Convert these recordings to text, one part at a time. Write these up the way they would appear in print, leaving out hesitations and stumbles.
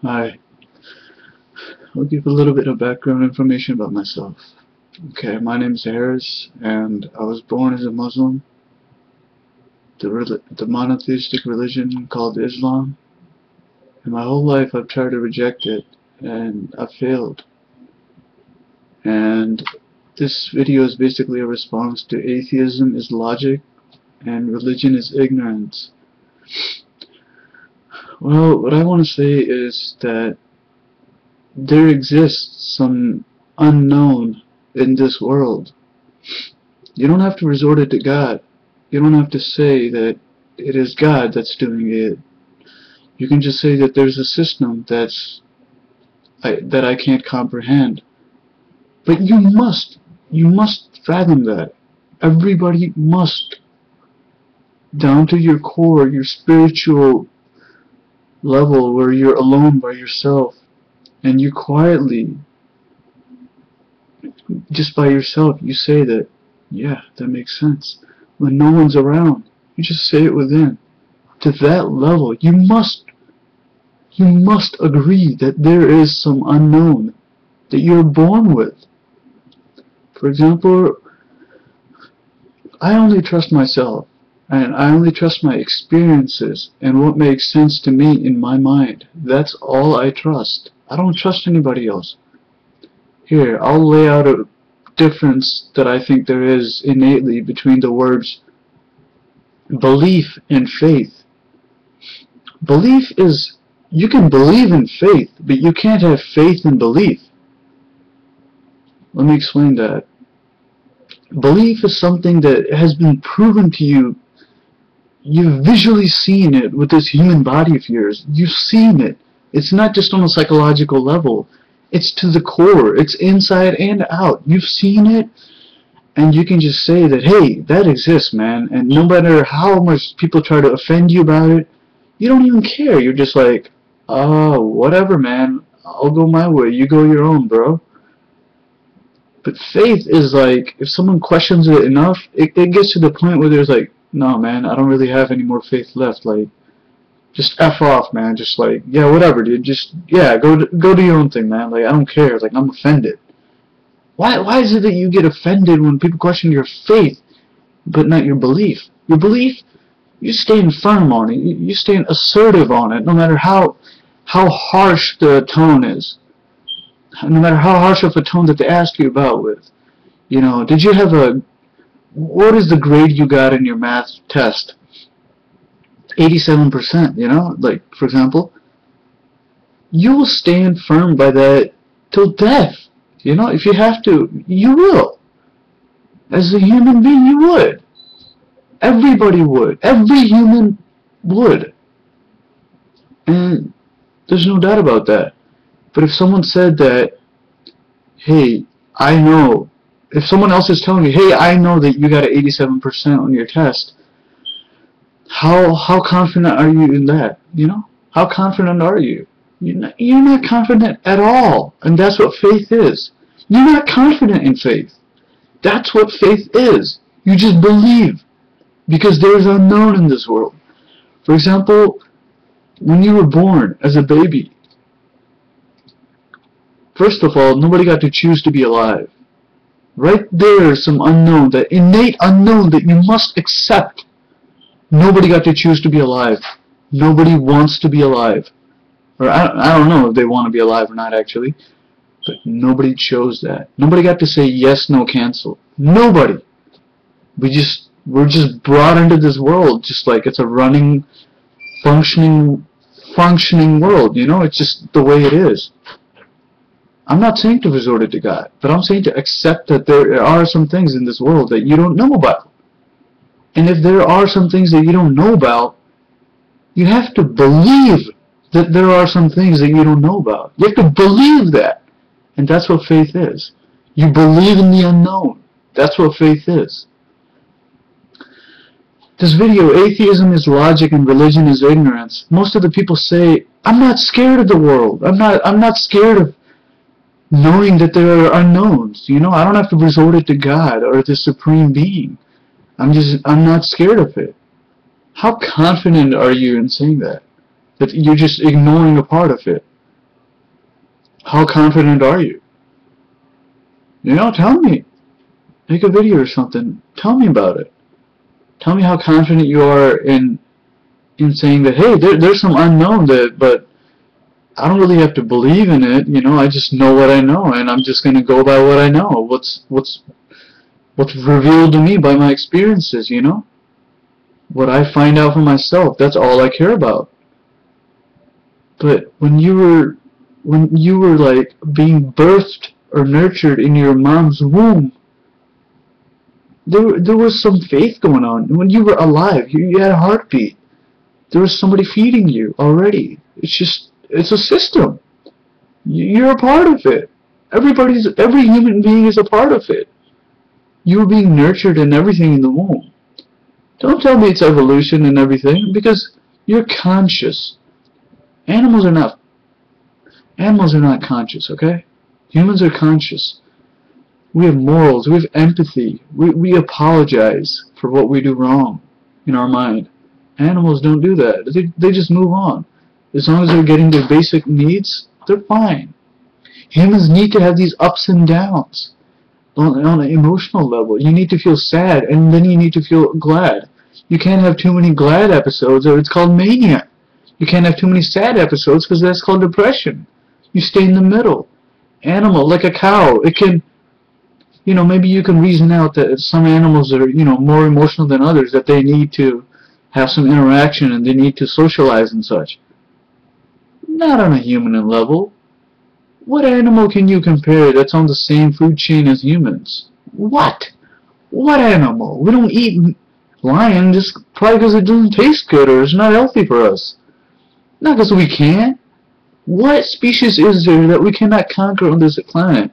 Hi, I'll give a little bit of background information about myself. Okay, my name is Harris, and I was born as a Muslim, the monotheistic religion called Islam, and my whole life I've tried to reject it, and I've failed. And this video is basically a response to atheism is logic, and religion is ignorance. Well, what I want to say is that there exists some unknown in this world. You don't have to resort it to God. You don't have to say that it is God that's doing it. You can just say that there's a system that I can't comprehend. But you must fathom that. Everybody must, down to your core, your spiritual level where you're alone by yourself, and you quietly, just by yourself, you say that, yeah, that makes sense. When no one's around, you just say it within. To that level, you must agree that there is some unknown that you're born with. For example, I only trust myself, and I only trust my experiences and what makes sense to me in my mind. That's all I trust. I don't trust anybody else. Here, I'll lay out a difference that I think there is innately between the words belief and faith. Belief is, you can believe in faith, but you can't have faith in belief. Let me explain that. Belief is something that has been proven to you. You've visually seen it with this human body of yours. You've seen it. It's not just on a psychological level. It's to the core. It's inside and out. You've seen it, and you can just say that, hey, that exists, man. And no matter how much people try to offend you about it, you don't even care. You're just like, oh, whatever, man. I'll go my way. You go your own, bro. But faith is like, if someone questions it enough, it gets to the point where there's like, no, man, I don't really have any more faith left. Like, just F off, man. Just like, yeah, whatever, dude. Just, yeah, go do your own thing, man. Like, I don't care. Like, I'm offended. Why is it that you get offended when people question your faith, but not your belief? Your belief, you stand firm on it. You stand assertive on it, no matter how harsh the tone is. No matter how harsh of a tone that they ask you about with. You know, did you have what is the grade you got in your math test? 87%, you know, like, for example, you will stand firm by that till death. You know, if you have to, you will. As a human being, you would. Everybody would. Every human would. And there's no doubt about that. But if someone said that, hey, I know, if someone else is telling you, hey, I know that you got an 87% on your test, how confident are you in that? You know? How confident are you? You're not confident at all. And that's what faith is. You're not confident in faith. That's what faith is. You just believe. Because there's unknown in this world. For example, when you were born as a baby, first of all, nobody got to choose to be alive. Right there is some unknown, that innate unknown that you must accept. Nobody got to choose to be alive. Nobody wants to be alive. Or I don't know if they want to be alive or not, actually. But nobody chose that. Nobody got to say yes, no, cancel. Nobody. We're just brought into this world just like it's a running, functioning world. You know, it's just the way it is. I'm not saying to resort it to God, but I'm saying to accept that there are some things in this world that you don't know about. And if there are some things that you don't know about, you have to believe that there are some things that you don't know about. You have to believe that. And that's what faith is. You believe in the unknown. That's what faith is. This video, atheism is logic and religion is ignorance. Most of the people say, I'm not scared of the world. I'm not scared of knowing that there are unknowns. You know, I don't have to resort it to God or the supreme being. I'm not scared of it. How confident are you in saying that? That you're just ignoring a part of it. How confident are you? You know, tell me. Make a video or something. Tell me about it. Tell me how confident you are in saying that, hey, there's some unknown but I don't really have to believe in it, you know, I just know what I know, and I'm just gonna go by what I know. What's revealed to me by my experiences, you know? What I find out for myself, that's all I care about. But when you were like being birthed or nurtured in your mom's womb, there was some faith going on. When you were alive, you had a heartbeat. There was somebody feeding you already. It's a system. You're a part of it. Every human being is a part of it. You were being nurtured in everything in the womb. Don't tell me it's evolution and everything, because you're conscious. Animals are not conscious, okay? Humans are conscious. We have morals, we have empathy, we apologize for what we do wrong in our mind. Animals don't do that. They just move on. As long as they're getting their basic needs, they're fine. Humans need to have these ups and downs on an emotional level. You need to feel sad, and then you need to feel glad. You can't have too many glad episodes, or it's called mania. You can't have too many sad episodes, because that's called depression. You stay in the middle. Animal, like a cow, it can, you know, maybe you can reason out that some animals are, you know, more emotional than others, that they need to have some interaction and they need to socialize and such. Not on a human level. What animal can you compare that's on the same food chain as humans? What? What animal? We don't eat lion just probably because it doesn't taste good or it's not healthy for us. Not because we can't. What species is there that we cannot conquer on this planet?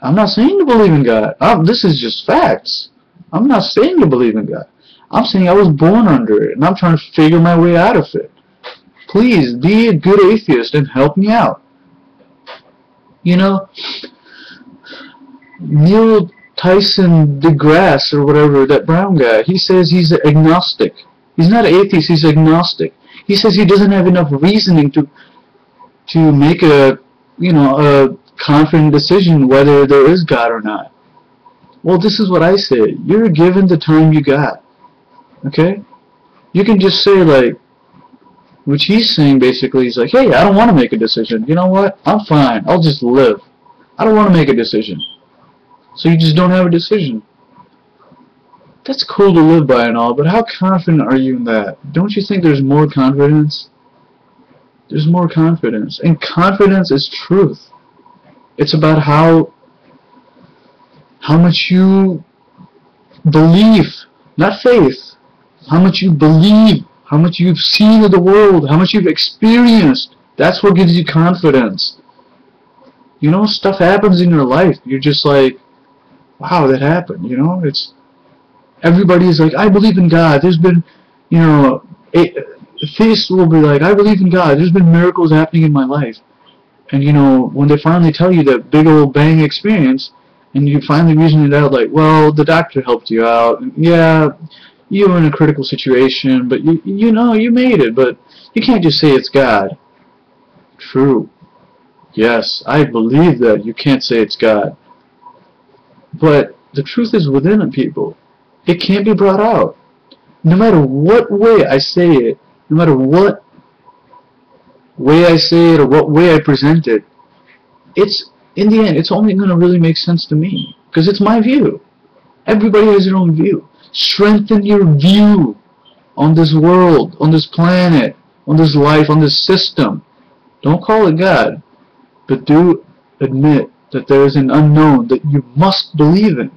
I'm not saying to believe in God. This is just facts. I'm not saying to believe in God. I'm saying I was born under it, and I'm trying to figure my way out of it. Please, be a good atheist and help me out. You know, Neil Tyson deGrasse, or whatever, that brown guy, he says he's agnostic. He's not an atheist, he's agnostic. He says he doesn't have enough reasoning to make a, you know, a confident decision whether there is God or not. Well, this is what I say. You're given the time you got. Okay? You can just say, like, which he's saying basically, he's like, hey, I don't want to make a decision. You know what? I'm fine. I'll just live. I don't want to make a decision. So you just don't have a decision. That's cool to live by and all, but how confident are you in that? Don't you think there's more confidence? There's more confidence. And confidence is truth. It's about how much you believe, not faith. How much you believe, how much you've seen of the world, how much you've experienced. That's what gives you confidence. You know, stuff happens in your life. You're just like, wow, that happened. You know, it's everybody's like, I believe in God. There's been, you know, theists will be like, I believe in God. There's been miracles happening in my life. And you know, when they finally tell you that big old bang experience, and you finally reason it out, like, well, the doctor helped you out. And, yeah, you were in a critical situation, but you know, you made it. But you can't just say it's God. True. Yes, I believe that. You can't say it's God. But the truth is within people. It can't be brought out. No matter what way I say it, no matter what way I say it or what way I present it, it's, in the end, it's only going to really make sense to me. Because it's my view. Everybody has their own view. Strengthen your view on this world, on this planet, on this life, on this system. Don't call it God, but do admit that there is an unknown that you must believe in.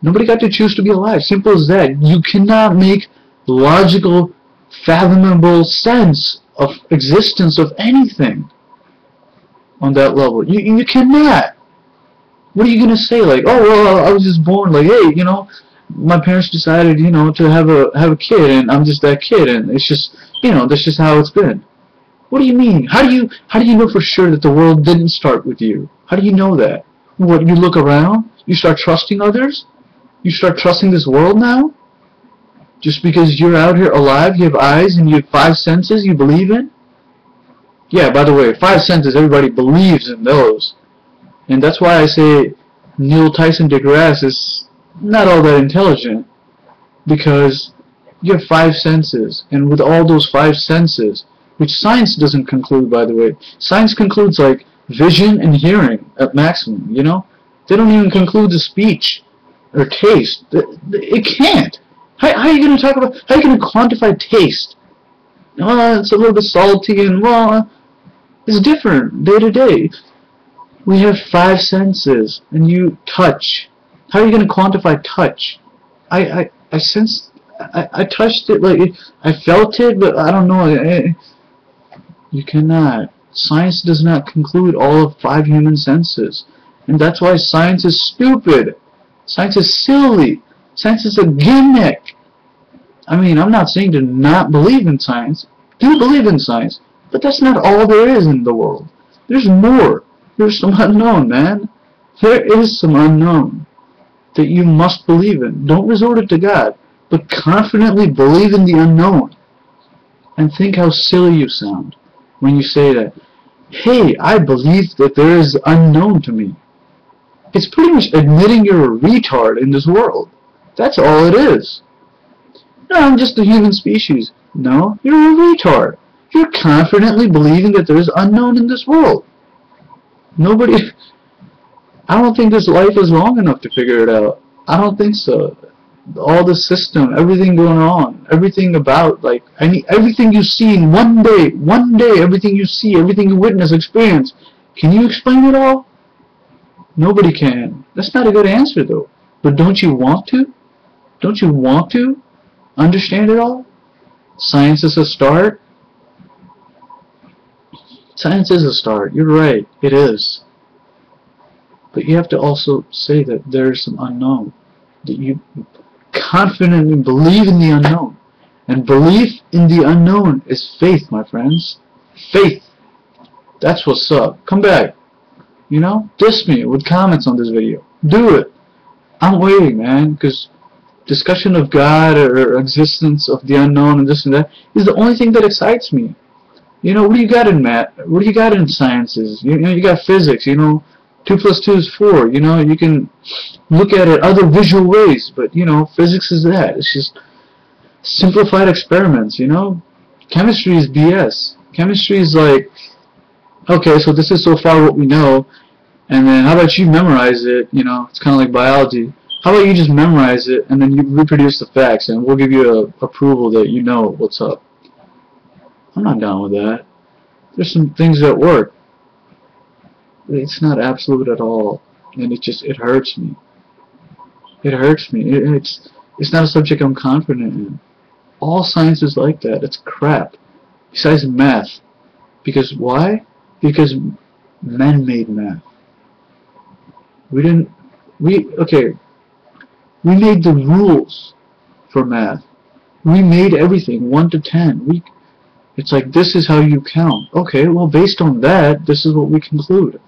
Nobody got to choose to be alive. Simple as that. You cannot make logical, fathomable sense of existence of anything on that level. You cannot. What are you going to say? Like, oh, well, I was just born. Like, hey, you know, my parents decided, you know, to have a kid, and I'm just that kid, and it's just, you know, that's just how it's been. What do you mean? How do you know for sure that the world didn't start with you? How do you know that? What, you look around? You start trusting others? You start trusting this world now? Just because you're out here alive, you have eyes and you have 5 senses you believe in? Yeah, by the way, 5 senses, everybody believes in those. And that's why I say Neil Tyson deGrasse is not all that intelligent, because you have 5 senses, and with all those 5 senses, which science doesn't conclude, by the way. Science concludes like vision and hearing at maximum, you know? They don't even conclude the speech or taste. It can't. How are you going to talk about, how are you going to quantify taste? Well, it's a little bit salty and, well, it's different day to day. We have 5 senses, and you touch. How are you going to quantify touch? I sensed, I touched it, like, I felt it, but I don't know. You cannot. Science does not conclude all of 5 human senses. And that's why science is stupid. Science is silly. Science is a gimmick. I mean, I'm not saying to not believe in science. Do believe in science. But that's not all there is in the world. There's more. There's some unknown, man. There is some unknown that you must believe in. Don't resort it to God, but confidently believe in the unknown. And think how silly you sound when you say that. Hey, I believe that there is unknown to me. It's pretty much admitting you're a retard in this world. That's all it is. No, I'm just a human species. No, you're a retard. You're confidently believing that there is unknown in this world. Nobody... I don't think this life is long enough to figure it out. I don't think so. All the system, everything going on, everything about, like, everything you see in one day, everything you see, everything you witness, experience, can you explain it all? Nobody can. That's not a good answer, though. But don't you want to? Don't you want to understand it all? Science is a start. Science is a start. You're right. It is. But you have to also say that there's some unknown. That you confidently believe in the unknown. And belief in the unknown is faith, my friends. Faith. That's what's up. Come back. You know? Diss me with comments on this video. Do it. I'm waiting, man. Because discussion of God or existence of the unknown and this and that is the only thing that excites me. You know, what do you got in math? What do you got in sciences? You know, you got physics, you know, 2 plus 2 is 4, you know, you can look at it other visual ways, but, you know, physics is that. It's just simplified experiments, you know. Chemistry is BS. Chemistry is like, okay, so this is so far what we know, and then how about you memorize it, you know, it's kind of like biology. How about you just memorize it, and then you reproduce the facts, and we'll give you a approval that you know what's up. I'm not down with that. There's some things that work. It's not absolute at all, and it hurts me. It hurts me. It's not a subject I'm confident in. All science is like that. It's crap. Besides math. Because why? Because men made math. We made the rules for math. We made everything 1 to 10. It's like, this is how you count. Okay, well, based on that, this is what we conclude.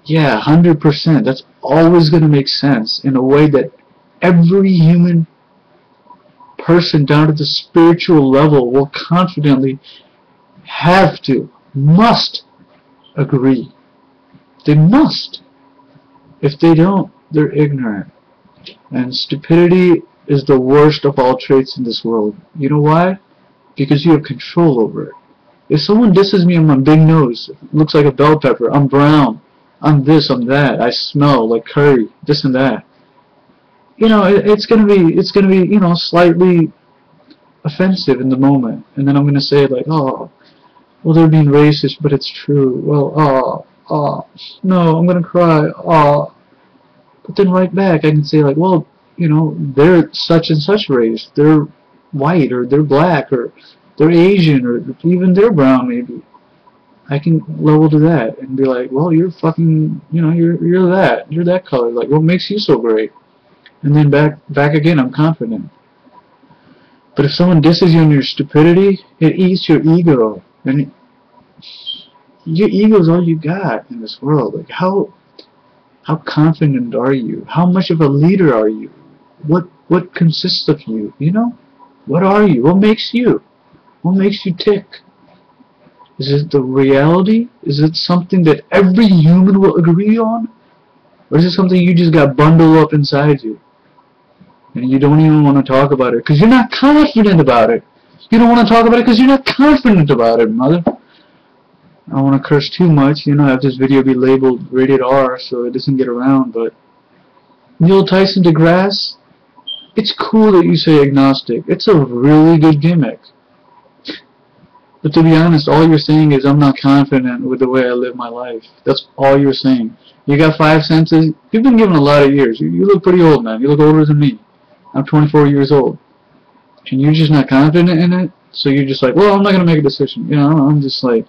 Yeah, 100%. That's always going to make sense in a way that every human person down to the spiritual level will confidently must agree. They must. If they don't, they're ignorant. And stupidity is the worst of all traits in this world. You know why? Because you have control over it. If someone disses me on my big nose, it looks like a bell pepper, I'm brown, I'm this, I'm that, I smell like curry, this and that. You know, it's gonna be, you know, slightly offensive in the moment. And then I'm gonna say like, oh, well, they're being racist, but it's true. Well, no, I'm gonna cry, But then right back I can say like, well, you know, they're such and such race, they're white, or they're black, or they're Asian, or even they're brown maybe. I can level to that and be like, well, you're fucking, you know, you're that color. Like, what makes you so great? And then back again, I'm confident. But if someone disses you on your stupidity, it eats your ego, and your ego is all you got in this world. Like, how confident are you? How much of a leader are you? What consists of you? You know? What are you? What makes you? What makes you tick? Is it the reality? Is it something that every human will agree on? Or is it something you just got bundled up inside you? And you don't even want to talk about it because you're not confident about it. You don't want to talk about it because you're not confident about it, mother. I don't want to curse too much, have this video be labeled rated R so it doesn't get around, but Neil Tyson deGrasse, it's cool that you say agnostic. It's a really good gimmick. But to be honest, all you're saying is I'm not confident with the way I live my life. That's all you're saying. You got 5 senses. You've been given a lot of years. You look pretty old, man. You look older than me. I'm 24 years old. And you're just not confident in it, so you're just like, well, I'm not going to make a decision. I'm just like,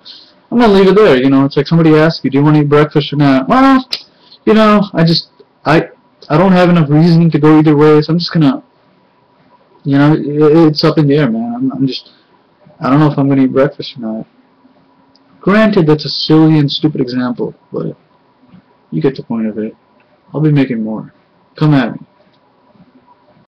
I'm going to leave it there. It's like somebody asks you, do you want to eat breakfast or not? Well, I don't have enough reasoning to go either way, so I'm just going to, it's up in the air, man. I don't know if I'm going to eat breakfast or not. Granted, that's a silly and stupid example, but you get the point of it. I'll be making more. Come at me.